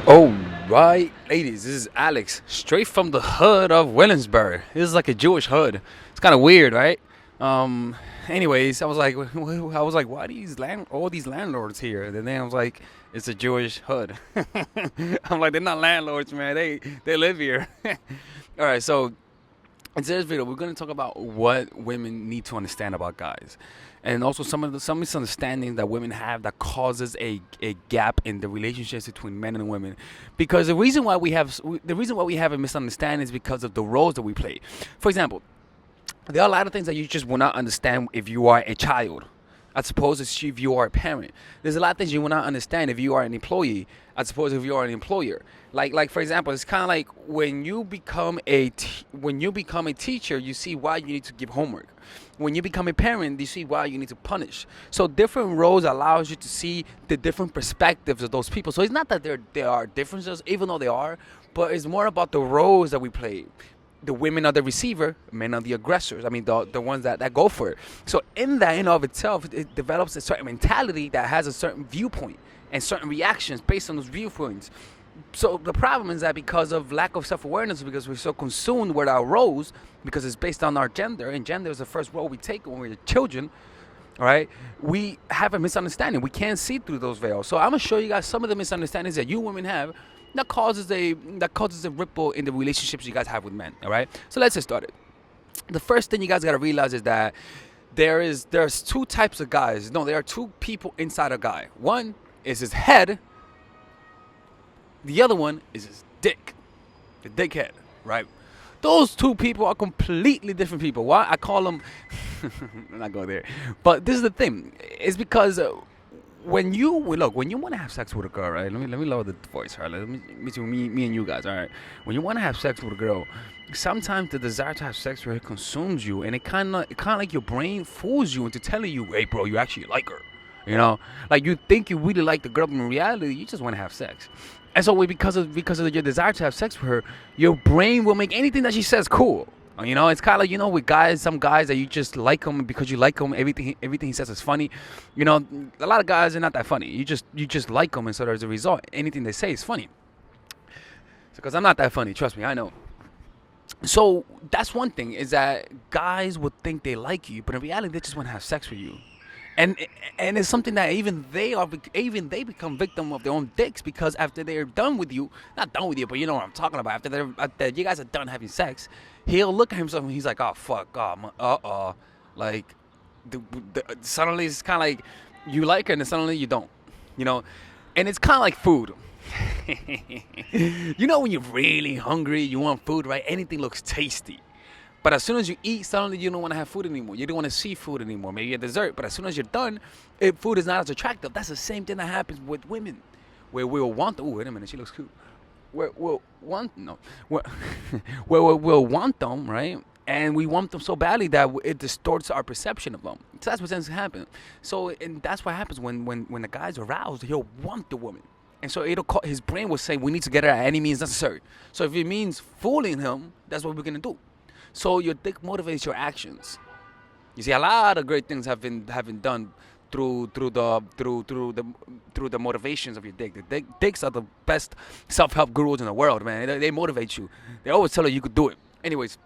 All right, ladies, this is Alex, straight from the hood of Williamsburg. This is like a Jewish hood. It's kind of weird, right? Um, anyways, I was like, why all these landlords here? And then I was like, it's a Jewish hood. I'm like, they're not landlords, man. They live here. All right, so in today's video, we're going to talk about what women need to understand about guys, and also some misunderstandings that women have that causes a gap in the relationships between men and women. Because the reason why we have a misunderstanding is because of the roles that we play. For example, there are a lot of things that you just will not understand if you are a child. I suppose if you are a parent. There's a lot of things you will not understand if you are an employee. I suppose if you are an employer. Like for example, it's kind of like when you become a teacher, you see why you need to give homework. When you become a parent, you see why you need to punish. So different roles allows you to see the different perspectives of those people. So it's not that there are differences, even though they are, but it's more about the roles that we play. The women are the receiver, men are the aggressors. I mean, the ones that go for it. So in that in of itself, it develops a certain mentality that has a certain viewpoint and certain reactions based on those viewpoints. So the problem is that because of lack of self-awareness, because we're so consumed with our roles, because it's based on our gender, and gender is the first role we take when we're children, all right, we have a misunderstanding. We can't see through those veils. So I'm gonna show you guys some of the misunderstandings that you women have that causes a ripple in the relationships you guys have with men. All right, so let's get started. The first thing you guys gotta realize is that there's two types of guys. No, there are two people inside a guy. One is his head. The other one is his dick, the dickhead, right? Those two people are completely different people. Why I call them? I'm not going there. But this is the thing. It's because when you want to have sex with a girl, right? Let me lower the voice, right? Let me and you guys, all right? When you want to have sex with a girl, sometimes the desire to have sex with her consumes you, and it kind of like your brain fools you into telling you, hey, bro, you actually like her. Like you think you really like the girl, but in reality, you just want to have sex. And so, because of your desire to have sex with her, your brain will make anything that she says cool. It's kind of like with guys, some guys that you just like them because you like them. Everything he says is funny. A lot of guys are not that funny. You just like them, and so as a result, anything they say is funny. Because I'm not that funny, trust me, I know. So that's one thing, is that guys would think they like you, but in reality, they just want to have sex with you. And it's something that even they become victim of their own dicks, because after they're done with you, not done with you, but you know what I'm talking about. After you guys are done having sex, he'll look at himself and he's like, oh fuck, like suddenly it's kind of like you like her and then suddenly you don't, you know, and it's kind of like food. When you're really hungry, you want food, right? Anything looks tasty. But as soon as you eat, suddenly you don't want to have food anymore. You don't want to see food anymore. Maybe a dessert. But as soon as you're done, if food is not as attractive, that's the same thing that happens with women. Where we'll want, oh, wait a minute, she looks cute. We'll want, no. We'll want them, right? And we want them so badly that it distorts our perception of them. So that's what tends to happen. So, and that's what happens when the guy's aroused, he'll want the woman. And so his brain will say, we need to get her at any means necessary. So if it means fooling him, that's what we're going to do. So your dick motivates your actions. You see, a lot of great things have been done through the motivations of your dick. Dicks are the best self-help gurus in the world, man. They motivate you. They always tell you could do it. Anyways,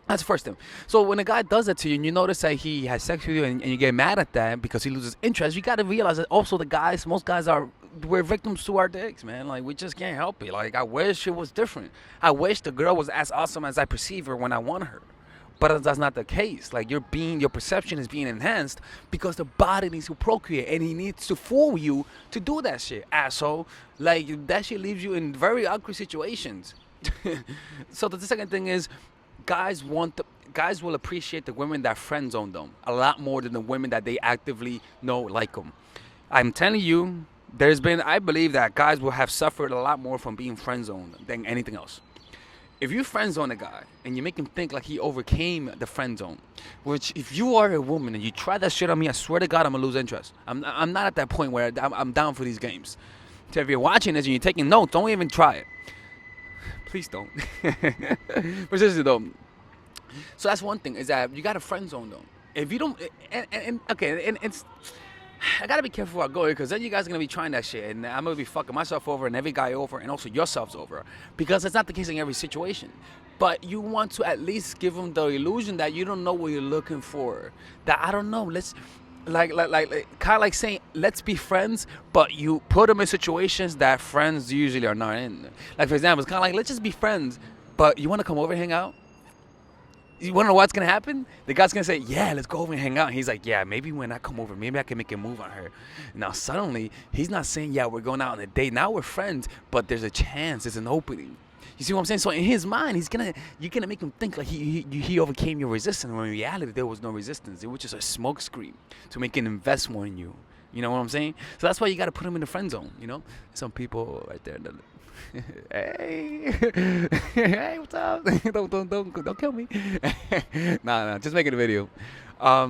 that's the first thing. So when a guy does that to you and you notice that he has sex with you and you get mad at that because he loses interest, you got to realize that also most guys we're victims to our dicks, man. Like, we just can't help it. Like, I wish it was different. I wish the girl was as awesome as I perceive her when I want her. But that's not the case. Like, your perception is being enhanced because the body needs to procreate, and he needs to fool you to do that shit, asshole. Like, that shit leaves you in very awkward situations. So the second thing is, guys will appreciate the women that friend zone them a lot more than the women that they actively know like them. I'm telling you, I believe that guys will have suffered a lot more from being friend zoned than anything else. If you friend zone a guy and you make him think like he overcame the friend zone, which if you are a woman and you try that shit on me, I swear to God, I'm gonna lose interest. I'm not at that point where I'm down for these games. So if you're watching this and you're taking notes, don't even try it. Please don't. But seriously though, so that's one thing, is that you got to friend zone them. If you don't, and it's I gotta be careful about going because then you guys are gonna be trying that shit, and I'm gonna be fucking myself over and every guy over, and also yourselves over, because it's not the case in every situation. But you want to at least give them the illusion that you don't know what you're looking for. That I don't know. Let's like kind of like saying let's be friends, but you put them in situations that friends usually are not in. Like for example, it's kind of like let's just be friends, but you want to come over and hang out. You want to know what's going to happen? The guy's going to say, yeah, let's go over and hang out. And he's like, yeah, maybe when I come over, maybe I can make a move on her. Now, suddenly, he's not saying, yeah, we're going out on a date. Now we're friends, but there's a chance. There's an opening. You see what I'm saying? So in his mind, you're going to make him think like he overcame your resistance. When in reality, there was no resistance. It was just a smoke screen to make an investment in you. You know what I'm saying? So that's why you got to put him in the friend zone, you know? Some people right there that hey, hey, what's up? don't kill me. Nah, just making a video. All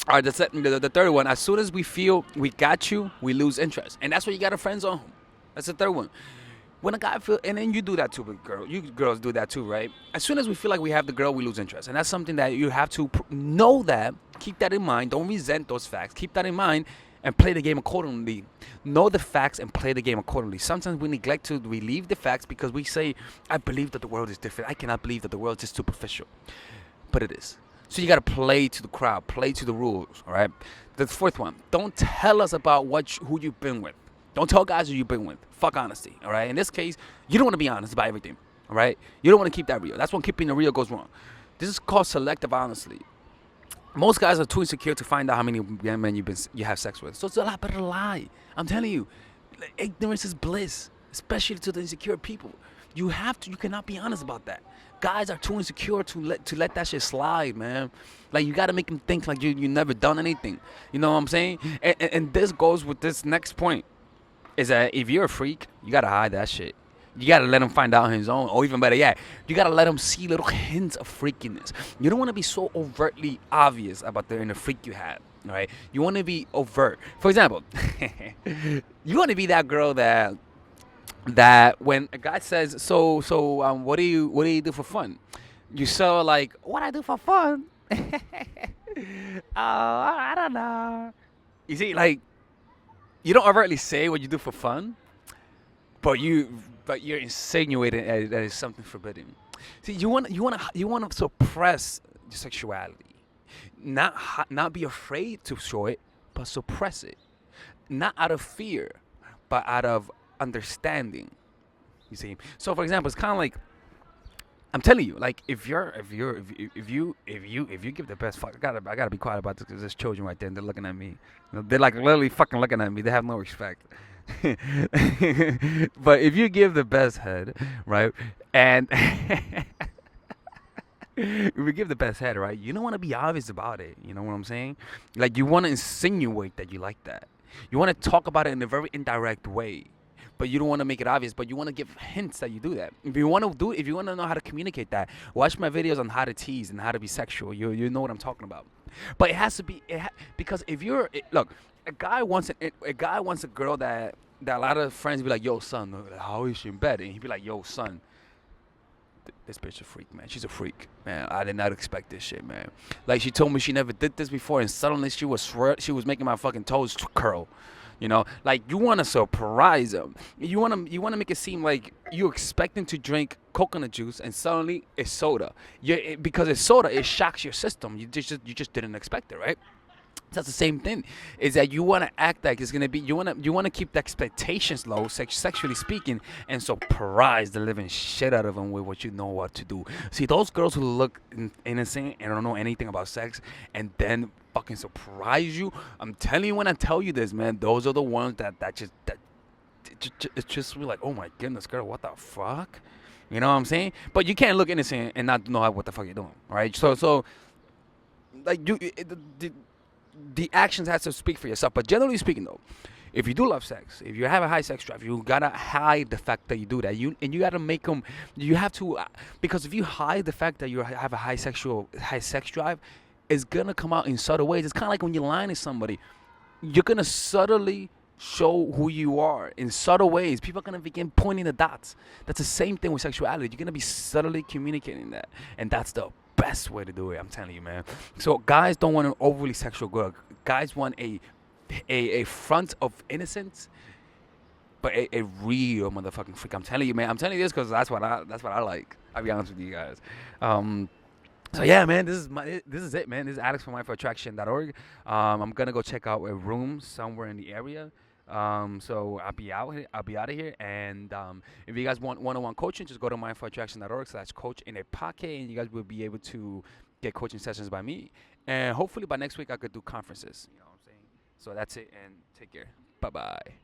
right, the third one. As soon as we feel we got you, we lose interest, and that's where you got a friend zone. That's the third one. When a guy feel, and then you do that too, but you girls do that too, right? As soon as we feel like we have the girl, we lose interest, and that's something that you have to know that. Keep that in mind. Don't resent those facts. Keep that in mind. And play the game accordingly. Know the facts and play the game accordingly. Sometimes we neglect to relieve the facts because we say, I believe that the world is different. I cannot believe that the world is just superficial. But it is. So you got to play to the crowd, play to the rules, all right? The fourth one, don't tell us about who you've been with. Don't tell guys who you've been with. Fuck honesty, all right? In this case, you don't want to be honest about everything, all right? You don't want to keep that real. That's when keeping it real goes wrong. This is called selective honesty. Most guys are too insecure to find out how many men you have sex with. So it's a lot better to lie. I'm telling you, ignorance is bliss, especially to the insecure people. You cannot be honest about that. Guys are too insecure to let that shit slide, man. Like you gotta make them think like you never done anything. You know what I'm saying? And this goes with this next point, is that if you're a freak, you gotta hide that shit. You gotta let him find out on his own, or even better, you gotta let him see little hints of freakiness. You don't want to be so overtly obvious about the inner freak you have, right? You want to be overt. For example, you want to be that girl that when a guy says, what do you do for fun? You so like, what I do for fun? I don't know. You see, like, you don't overtly say what you do for fun, but you're insinuating that it's something forbidden. See, you want to suppress your sexuality, not be afraid to show it, but suppress it, not out of fear, but out of understanding. You see. So, for example, it's kind of like I'm telling you, like if you give the best fuck, I gotta be quiet about this because there's children right there and they're looking at me. They're like literally fucking looking at me. They have no respect. But if you give the best head, right, and if you give the best head, right, you don't want to be obvious about it. You know what I'm saying? Like you want to insinuate that you like that. You want to talk about it in a very indirect way, but you don't want to make it obvious. But you want to give hints that you do that. If you want to know how to communicate that, watch my videos on how to tease and how to be sexual. You know what I'm talking about. But it has to be because if you're look. A guy wants a girl that a lot of friends be like, yo, son, how is she in bed? And he'd be like, yo, son, this bitch a freak, man. She's a freak, man. I did not expect this shit, man. Like she told me she never did this before, and suddenly she was making my fucking toes curl. You know, like you want to surprise them. You want to make it seem like you expecting to drink coconut juice, and suddenly it's soda. Because it's soda, it shocks your system. You just didn't expect it, right? That's the same thing. Is that you want to act like it's gonna be. You want to keep the expectations low, sexually speaking, and surprise the living shit out of them with what you know what to do. See, those girls who look innocent and don't know anything about sex, and then fucking surprise you. I'm telling you when I tell you this, man. Those are the ones that it's just like, oh my goodness, girl, what the fuck? You know what I'm saying? But you can't look innocent and not know what the fuck you're doing, right? So like the actions has to speak for yourself. But generally speaking, though, if you do love sex, if you have a high sex drive, you gotta hide the fact that you do that. You gotta make them. You have to because if you hide the fact that you have a high sex drive, it's gonna come out in subtle ways. It's kind of like when you're lying to somebody. You're gonna subtly show who you are in subtle ways. People are gonna begin pointing the dots. That's the same thing with sexuality. You're gonna be subtly communicating that, and that's the best way to do it. I'm telling you, man. So guys don't want an overly sexual girl. Guys want a a front of innocence, but a real motherfucking freak. I'm telling you, man. I'm telling you this because that's what I like. I'll be honest with you guys. Um, so yeah, man, this is it, man. This is Alex from mindforattraction.org. I'm gonna go check out a room somewhere in the area. So I'll be out. I'll be out of here. And if you guys want one-on-one coaching, just go to mindforattraction.org/coach in a pocket, and you guys will be able to get coaching sessions by me. And hopefully by next week I could do conferences. You know what I'm saying? So that's it, and take care. Bye bye.